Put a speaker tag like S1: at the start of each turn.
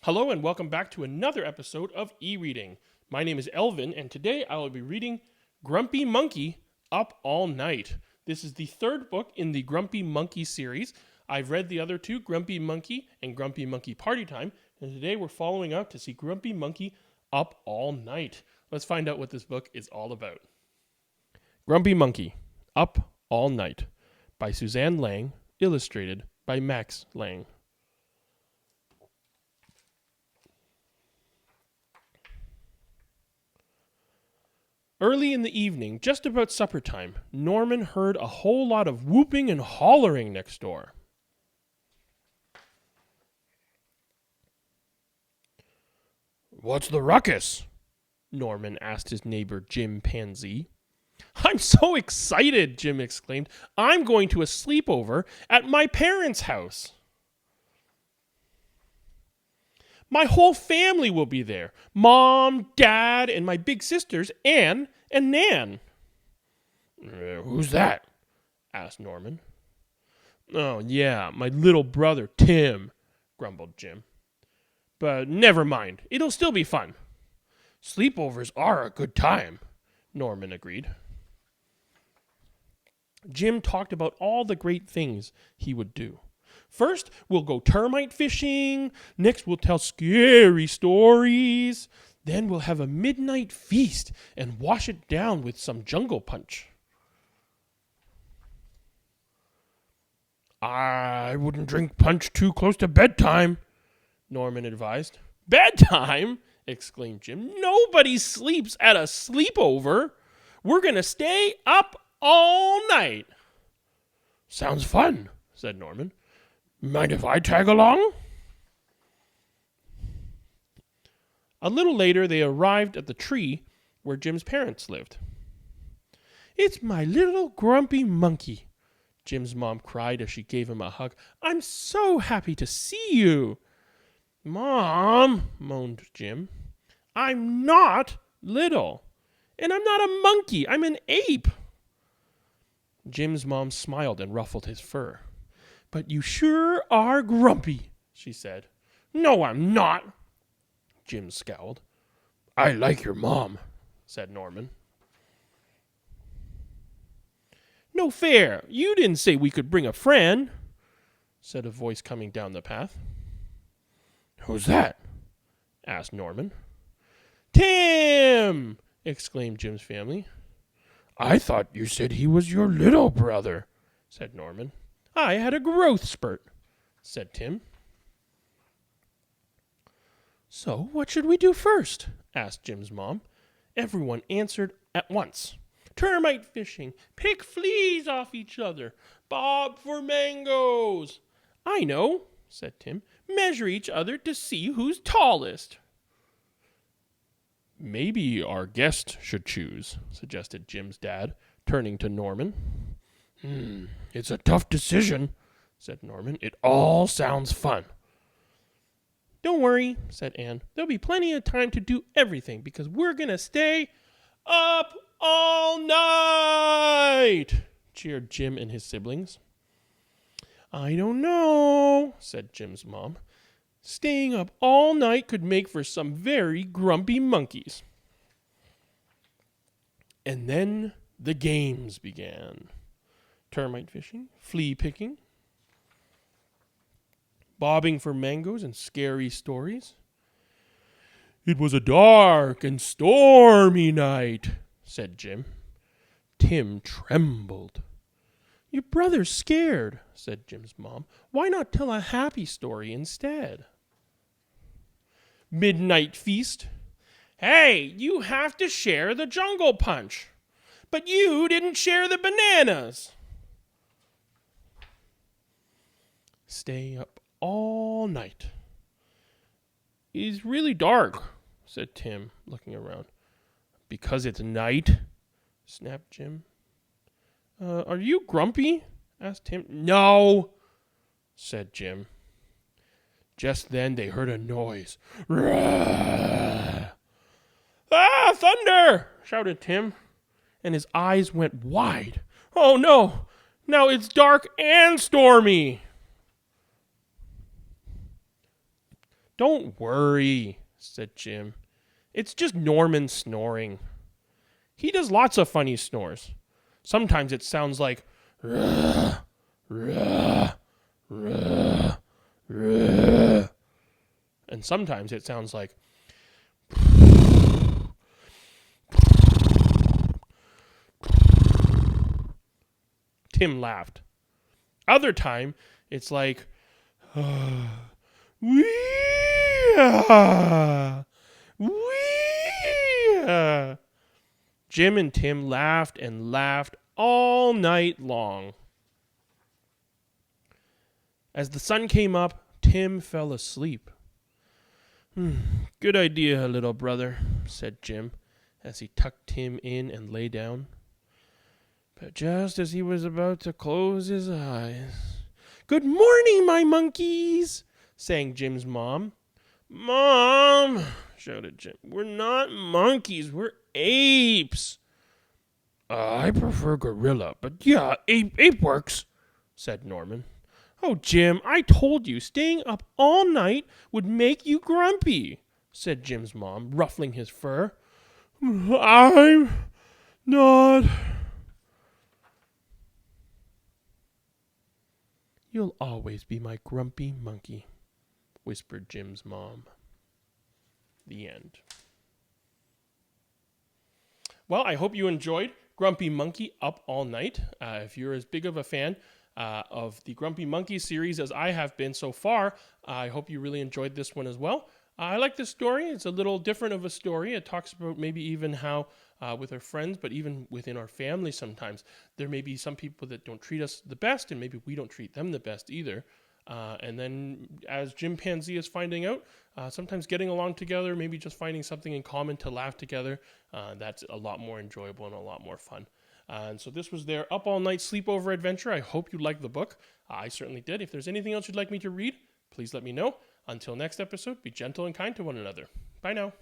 S1: Hello and welcome back to another episode of e-reading. My name is Elvin and today I will be reading Grumpy Monkey Up All Night. This is the third book in the Grumpy Monkey series. I've read the other two, Grumpy Monkey and Grumpy Monkey Party Time, and today we're following up to see Grumpy Monkey Up All Night. Let's find out what this book is all about. Grumpy Monkey Up All Night by Suzanne Lang, illustrated by Max Lang. Early in the evening, just about supper time, Norman heard a whole lot of whooping and hollering next door. "What's the ruckus?" Norman asked his neighbor Jim Pansy. "I'm so excited," Jim exclaimed. "I'm going to a sleepover at my parents' house. My whole family will be there. Mom, Dad, and my big sisters, Anne and Nan." "Who's that?" asked Norman. "Oh, yeah, my little brother, Tim," grumbled Jim. "But never mind. It'll still be fun." "Sleepovers are a good time," Norman agreed. Jim talked about all the great things he would do. "First, we'll go termite fishing. Next, we'll tell scary stories. Then we'll have a midnight feast and wash it down with some jungle punch." "I wouldn't drink punch too close to bedtime," Norman advised. "Bedtime?" exclaimed Jim. "Nobody sleeps at a sleepover. We're going to stay up all night." "Sounds fun," said Norman. "Mind if I tag along?" A little later, they arrived at the tree where Jim's parents lived. "It's my little grumpy monkey," Jim's mom cried as she gave him a hug. "I'm so happy to see you." "Mom," moaned Jim, "I'm not little. And I'm not a monkey. I'm an ape." Jim's mom smiled and ruffled his fur. "But you sure are grumpy," she said. "No, I'm not," Jim scowled. "I like your mom," said Norman. "No fair. You didn't say we could bring a friend," said a voice coming down the path. "Who's that?" asked Norman. "Tim!" exclaimed Jim's family. "I thought you said he was your little brother," said Norman. "I had a growth spurt," said Tim. "So what should we do first?" asked Jim's mom. Everyone answered at once. "Termite fishing, pick fleas off each other, bob for mangoes." "I know," said Tim. "Measure each other to see who's tallest." "Maybe our guest should choose," suggested Jim's dad, turning to Norman. "It's a tough decision," said Norman. "It all sounds fun." "Don't worry," said Anne. "There'll be plenty of time to do everything because we're going to stay up all night," cheered Jim and his siblings. "I don't know," said Jim's mom. "Staying up all night could make for some very grumpy monkeys." And then the games began. Termite fishing, flea picking, bobbing for mangoes, and scary stories. "It was a dark and stormy night," said Jim. Tim trembled. "Your brother's scared," said Jim's mom. "Why not tell a happy story instead?" Midnight feast. "Hey, you have to share the jungle punch. But you didn't share the bananas." Stay up all night. "It's really dark," said Tim, looking around. "Because it's night," snapped Jim. Are you grumpy?" asked Tim. "No," said Jim. Just then they heard a noise. "Rah!" "Ah, thunder!" shouted Tim, and his eyes went wide. "Oh no, now it's dark and stormy." Don't worry, said Jim. It's just Norman snoring. He does lots of funny snores. Sometimes it sounds like "Rah, rah, rah, rah." And sometimes it sounds like Tim laughed. Other time it's like wee wee. Jim and Tim laughed and laughed all night long. As the sun came up, Tim fell asleep. Good idea, little brother, said Jim, as he tucked Tim in and lay down. But just as he was about to close his eyes... Good morning, my monkeys, sang Jim's mom. Mom, shouted Jim, we're not monkeys, we're apes. I prefer gorilla, but yeah, ape works, said Norman. Oh, Jim, I told you staying up all night would make you grumpy, said Jim's mom, ruffling his fur. I'm not. You'll always be my grumpy monkey, whispered Jim's mom. The end. Well, I hope you enjoyed Grumpy Monkey Up All Night. If you're as big of a fan of the Grumpy Monkey series as I have been so far, I hope you really enjoyed this one as well. I like this story. It's a little different of a story. It talks about maybe even how with our friends, but even within our family sometimes, there may be some people that don't treat us the best, and maybe we don't treat them the best either. And then as Chimpanzee is finding out, sometimes getting along together, maybe just finding something in common to laugh together, that's a lot more enjoyable and a lot more fun. And so this was their Up All Night Sleepover Adventure. I hope you liked the book. I certainly did. If there's anything else you'd like me to read, please let me know. Until next episode, be gentle and kind to one another. Bye now.